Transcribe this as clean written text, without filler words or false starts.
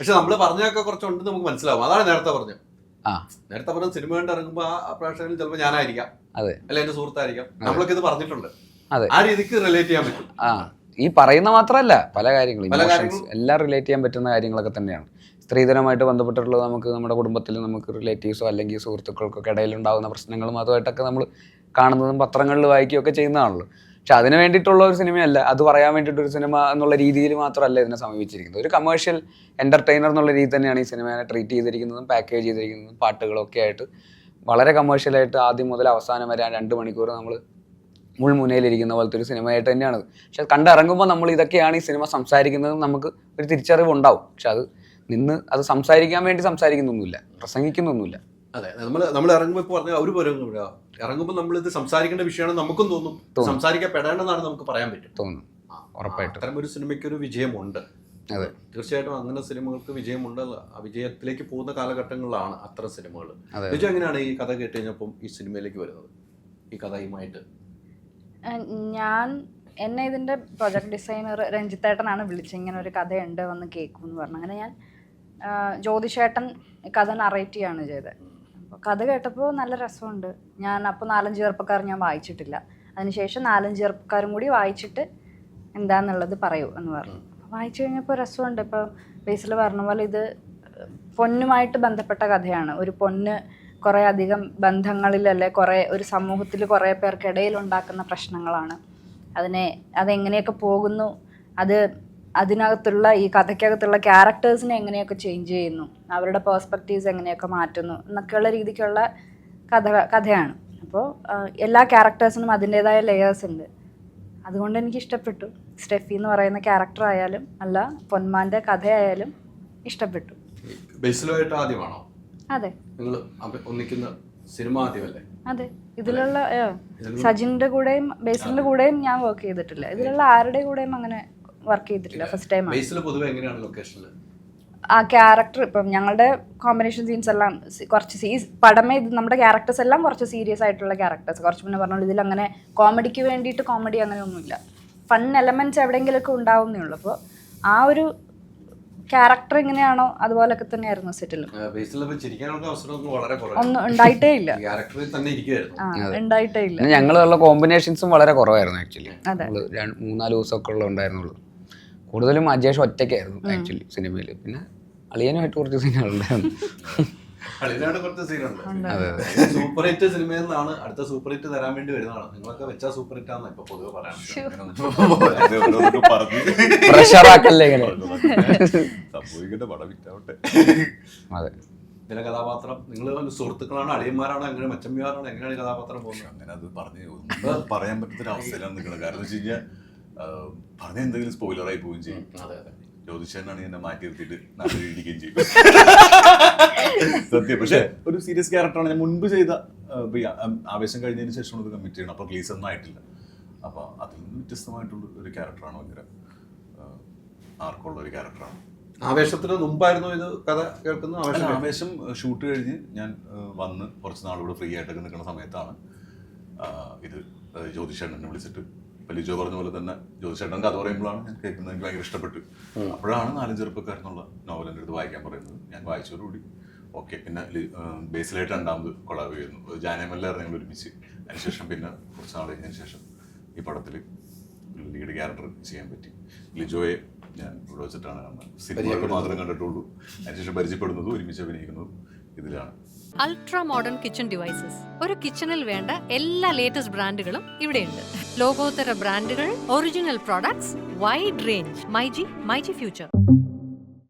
പക്ഷെ നമ്മള് പറഞ്ഞൊക്കെ കുറച്ചുണ്ട് നമുക്ക് മനസ്സിലാവും. അതാണ് നേരത്തെ പറഞ്ഞത്. നേരത്തെ പറഞ്ഞ സിനിമ കണ്ട് ഇറങ്ങുമ്പോ ആ പ്രേക്ഷകൻ ചിലപ്പോൾ ഞാനായിരിക്കാം, അല്ല എന്റെ സുഹൃത്തായിരിക്കാം, നമ്മളൊക്കെ ഇത് പറഞ്ഞിട്ടുണ്ട്. ആ രീതിക്ക് റിലേറ്റ് ചെയ്യാൻ പറ്റും. ഈ പറയുന്ന മാത്രമല്ല, പല കാര്യങ്ങളും എല്ലാം റിലേറ്റ് ചെയ്യാൻ പറ്റുന്ന കാര്യങ്ങളൊക്കെ തന്നെയാണ്. സ്ത്രീധനമായിട്ട് ബന്ധപ്പെട്ടിട്ടുള്ളത് നമുക്ക് നമ്മുടെ കുടുംബത്തിൽ നമുക്ക് റിലേറ്റീവ്സോ അല്ലെങ്കിൽ സുഹൃത്തുക്കൾക്കൊക്കെ ഇടയിലുണ്ടാകുന്ന പ്രശ്നങ്ങളും അതുമായിട്ടൊക്കെ നമ്മൾ കാണുന്നതും പത്രങ്ങളിൽ വായിക്കുകയൊക്കെ ചെയ്യുന്നതാണല്ലോ. പക്ഷെ അതിന് വേണ്ടിയിട്ടുള്ള ഒരു സിനിമയല്ല, അത് പറയാൻ വേണ്ടിയിട്ടൊരു സിനിമ എന്നുള്ള രീതിയിൽ മാത്രമല്ല ഇതിനെ സമീപിച്ചിരിക്കുന്നത്. ഒരു കമേഴ്ഷ്യൽ എൻ്റർടൈനർ എന്നുള്ള രീതി തന്നെയാണ് ഈ സിനിമയെ ട്രീറ്റ് ചെയ്തിരിക്കുന്നതും പാക്കേജ് ചെയ്തിരിക്കുന്നതും. പാട്ടുകളൊക്കെ ആയിട്ട് വളരെ കമേഴ്ഷ്യലായിട്ട് ആദ്യം മുതൽ അവസാനം വരെ 2 മണിക്കൂർ നമ്മൾ മുൾമുനയിലിരിക്കുന്ന പോലത്തെ ഒരു സിനിമയായിട്ട് തന്നെയാണ്. പക്ഷെ കണ്ടിറങ്ങുമ്പോൾ നമ്മൾ ഇതൊക്കെയാണ് ഈ സിനിമ സംസാരിക്കുന്നത് നമുക്ക് ഒരു തിരിച്ചറിവ് ഉണ്ടാവും. പക്ഷെ അത് സംസാരിക്കാൻ വേണ്ടി സംസാരിക്കുന്നൊന്നുമില്ല, പ്രസംഗിക്കുന്നൊന്നുമില്ല. അതെ, നമ്മൾ ഇറങ്ങുമ്പോൾ ഇപ്പോൾ പറഞ്ഞാൽ അവർ പോലും ഇറങ്ങുമ്പോൾ നമ്മൾ ഇത് സംസാരിക്കേണ്ട വിഷയമാണ് നമുക്കും തോന്നും, സംസാരിക്കപ്പെടേണ്ടതാണ് നമുക്ക് പറയാൻ പറ്റും, തോന്നും. ഉറപ്പായിട്ടും അത്തരം ഒരു സിനിമയ്ക്ക് ഒരു വിജയമുണ്ട്. അതെ, തീർച്ചയായിട്ടും അങ്ങനെ സിനിമകൾക്ക് വിജയമുണ്ട്. ആ വിജയത്തിലേക്ക് പോകുന്ന കാലഘട്ടങ്ങളിലാണ് അത്തരം സിനിമകൾ. വിജയം എങ്ങനെയാണ് ഈ കഥ കേട്ട് കഴിഞ്ഞപ്പം ഈ സിനിമയിലേക്ക് വരുന്നത്, ഈ കഥയുമായിട്ട്? എന്നെ ഇതിൻ്റെ പ്രൊജക്ട് ഡിസൈനർ രഞ്ജിത്തേട്ടനാണ് വിളിച്ചത്. ഇങ്ങനെ ഒരു കഥയുണ്ട് വന്ന് കേൾക്കും എന്ന് പറഞ്ഞു. അങ്ങനെ ഞാൻ ജ്യോതിഷേട്ടൻ കഥ നറേറ്റ് ചെയ്യാണ് ചെയ്തത്. അപ്പോൾ കഥ കേട്ടപ്പോൾ നല്ല രസമുണ്ട്. അപ്പോൾ 4-5 ചെറുപ്പക്കാർ ഞാൻ വായിച്ചിട്ടില്ല. അതിനുശേഷം 4-5 ചെറുപ്പക്കാരും കൂടി വായിച്ചിട്ട് എന്താണെന്നുള്ളത് പറയൂ എന്ന് പറഞ്ഞു. വായിച്ചു കഴിഞ്ഞപ്പോൾ രസമുണ്ട്. ഇപ്പോൾ ബേസിൽ പറഞ്ഞ പോലെ ഇത് പൊന്നുമായിട്ട് ബന്ധപ്പെട്ട കഥയാണ്. ഒരു പൊന്ന് കുറേ അധികം ബന്ധങ്ങളിലല്ലേ, ഒരു സമൂഹത്തിൽ കുറേ പേർക്കിടയിൽ ഉണ്ടാക്കുന്ന പ്രശ്നങ്ങളാണ്. അതെങ്ങനെയൊക്കെ പോകുന്നു, അതിനകത്തുള്ള ഈ കഥയ്ക്കകത്തുള്ള ക്യാരക്ടേഴ്സിനെ എങ്ങനെയൊക്കെ ചേഞ്ച് ചെയ്യുന്നു, അവരുടെ പേഴ്സ്പെക്റ്റീവ്സ് എങ്ങനെയൊക്കെ മാറ്റുന്നു എന്നൊക്കെയുള്ള രീതിക്കുള്ള കഥയാണ്. അപ്പോൾ എല്ലാ ക്യാരക്ടേഴ്സിനും അതിൻ്റേതായ ലെയേഴ്സ് ഉണ്ട്. അതുകൊണ്ട് എനിക്ക് ഇഷ്ടപ്പെട്ടു. സ്റ്റെഫി എന്ന് പറയുന്ന ക്യാരക്ടർ ആയാലും അല്ല പൊന്മാൻ്റെ കഥയായാലും ഇഷ്ടപ്പെട്ടു. ബേസിലുമായിട്ട് ആദ്യമാണോ? അതെ, നിങ്ങൾ ഒന്നിക്കുന്ന സിനിമ ആദ്യമല്ലേ? അതെ, ഇതിലുള്ള സജിന്റെ കൂടെയും ബേസിലിന്റെ കൂടെയും ഞാൻ വർക്ക് ചെയ്തിട്ടില്ല. ഇതിലുള്ള ആരുടെ കൂടെയും അങ്ങനെ വർക്ക് ചെയ്തിട്ടില്ല, ഫസ്റ്റ് ടൈം. ആ ക്യാരക്ടർ ഇപ്പം ഞങ്ങളുടെ കോമ്പിനേഷൻ സീൻസ് എല്ലാം കുറച്ച് പടമേ ഇത് നമ്മുടെ ക്യാരക്ടേഴ്സ് എല്ലാം കുറച്ച് സീരിയസ് ആയിട്ടുള്ള ക്യാരക്ടേഴ്സ്. കുറച്ച് മുന്നേ പറഞ്ഞോളൂ, ഇതിൽ അങ്ങനെ കോമഡിക്ക് വേണ്ടിയിട്ട് കോമഡി അങ്ങനെ ഒന്നുമില്ല. ഫൺ എലമെന്റ്സ് എവിടെയെങ്കിലുമൊക്കെ ഉണ്ടാവുന്നേ ഉള്ളൂ. അപ്പോൾ ആ ഒരു ക്യാരക്ടർ എങ്ങനെയാണോ അതുപോലൊക്കെ തന്നെയായിരുന്നു സെറ്റിലും. ഒന്നും ഉണ്ടായിട്ടേ ഇല്ല. ഞങ്ങളുള്ള കോമ്പിനേഷൻസും വളരെ കുറവായിരുന്നു ആക്ച്വലി. 3-4 ദിവസമൊക്കെ ഉണ്ടായിരുന്നുള്ളൂ. കൂടുതലും അജേഷ് ഒറ്റയ്ക്കായിരുന്നു ആക്ച്വലി സിനിമയിൽ. പിന്നെ അളിയനുമായിട്ട് കുറച്ച് സീനുകളുണ്ടായിരുന്നു. സൂപ്പർ ഹിറ്റ് സിനിമയിൽ നിന്നാണ് അടുത്ത സൂപ്പർ ഹിറ്റ് തരാൻ വേണ്ടി വരുന്നതാണ്. നിങ്ങളൊക്കെ വെച്ചാ സൂപ്പർ ഹിറ്റ് ആണെന്ന് ഇപ്പൊ പൊതുവെ പറയാൻ. ഇതിലെ കഥാപാത്രം നിങ്ങൾ സുഹൃത്തുക്കളാണ്, അളിയന്മാരാണോ, എങ്ങനെ മച്ചമ്മിയാറാണോ, എങ്ങനെയാണ് കഥാപാത്രം പോകുന്നത്? അങ്ങനെ അത് പറയാൻ പറ്റുന്ന അവസ്ഥയിലാണ് നിൽക്കുന്നത്. കാരണം വെച്ച് കഴിഞ്ഞാൽ പറഞ്ഞ എന്തെങ്കിലും സ്പോയിലറായി പോവുകയും ചെയ്യും. ജ്യോതിഷനാണ് എന്നെ മാറ്റി നിർത്തിയിട്ട് നാട്ടിലിരിക്കുകയും ചെയ്യും. സത്യം. പക്ഷെ ഒരു സീരിയസ് ക്യാരക്ടറാണ്. ഞാൻ മുൻപ് ചെയ്ത ആവേശം കഴിഞ്ഞതിന് ശേഷമാണ് ഇത് കമ്മിറ്റ് ചെയ്യണം. അപ്പോൾ റിലീസ് ഒന്നും ആയിട്ടില്ല. അപ്പോൾ അതിൽ നിന്ന് വ്യത്യസ്തമായിട്ടുള്ള ഒരു ക്യാരക്ടറാണ്. ഭയങ്കര ആർക്കുള്ള ഒരു ക്യാരക്ടറാണ്. ആവേശത്തിന് മുമ്പായിരുന്നു ഇത് കഥ കേൾക്കുന്നത്? ആവേശം ഷൂട്ട് കഴിഞ്ഞ് ഞാൻ വന്ന് കുറച്ച് നാളിവിടെ ഫ്രീ ആയിട്ടൊക്കെ നിൽക്കുന്ന സമയത്താണ് ഇത് ജ്യോതിഷേട്ടനെ വിളിച്ചിട്ട് ലിജോ പറഞ്ഞ പോലെ തന്നെ ജ്യോതിഷേട്ടൻ കഥ പറയുമ്പോഴാണ് ഞാൻ കേൾക്കുന്നത്. എനിക്ക് ഭയങ്കര ഇഷ്ടപ്പെട്ടു. അപ്പോഴാണ് 4 ചെറുപ്പക്കാരെന്നുള്ള നോവലിൻ്റെ അടുത്ത് വായിക്കാൻ പറയുന്നത്. ഞാൻ വായിച്ചതോടുകൂടി ഓക്കെ. പിന്നെ ബേസിലായിട്ട് 2ാമത് കൊളാബ് ചെയ്യുന്നു. ജാനമല്ലായിരുന്നു ഞങ്ങൾ ഒരുമിച്ച്. അതിനുശേഷം പിന്നെ കുറച്ച് നാൾ കഴിഞ്ഞതിന് ശേഷം ഈ പടത്തിൽ ലീഡ് ക്യാരക്ടർ ചെയ്യാൻ പറ്റി. ലിജോയെ ഞാൻ ഇവിടെ വെച്ചിട്ടാണ് സിനിമകൾ മാത്രം കണ്ടിട്ടുള്ളൂ. അതിനുശേഷം പരിചയപ്പെടുന്നതും ഒരുമിച്ച് അഭിനയിക്കുന്നതും ഇതിലാണ്. Ultra modern kitchen devices. ഒരു കിച്ചണിൽ വേണ്ട എല്ലാ ലേറ്റസ്റ്റ് ബ്രാൻഡുകളും ഇവിടെയുണ്ട്. ലോകോത്തര ബ്രാൻഡുകൾ, original products, wide range. MyG future.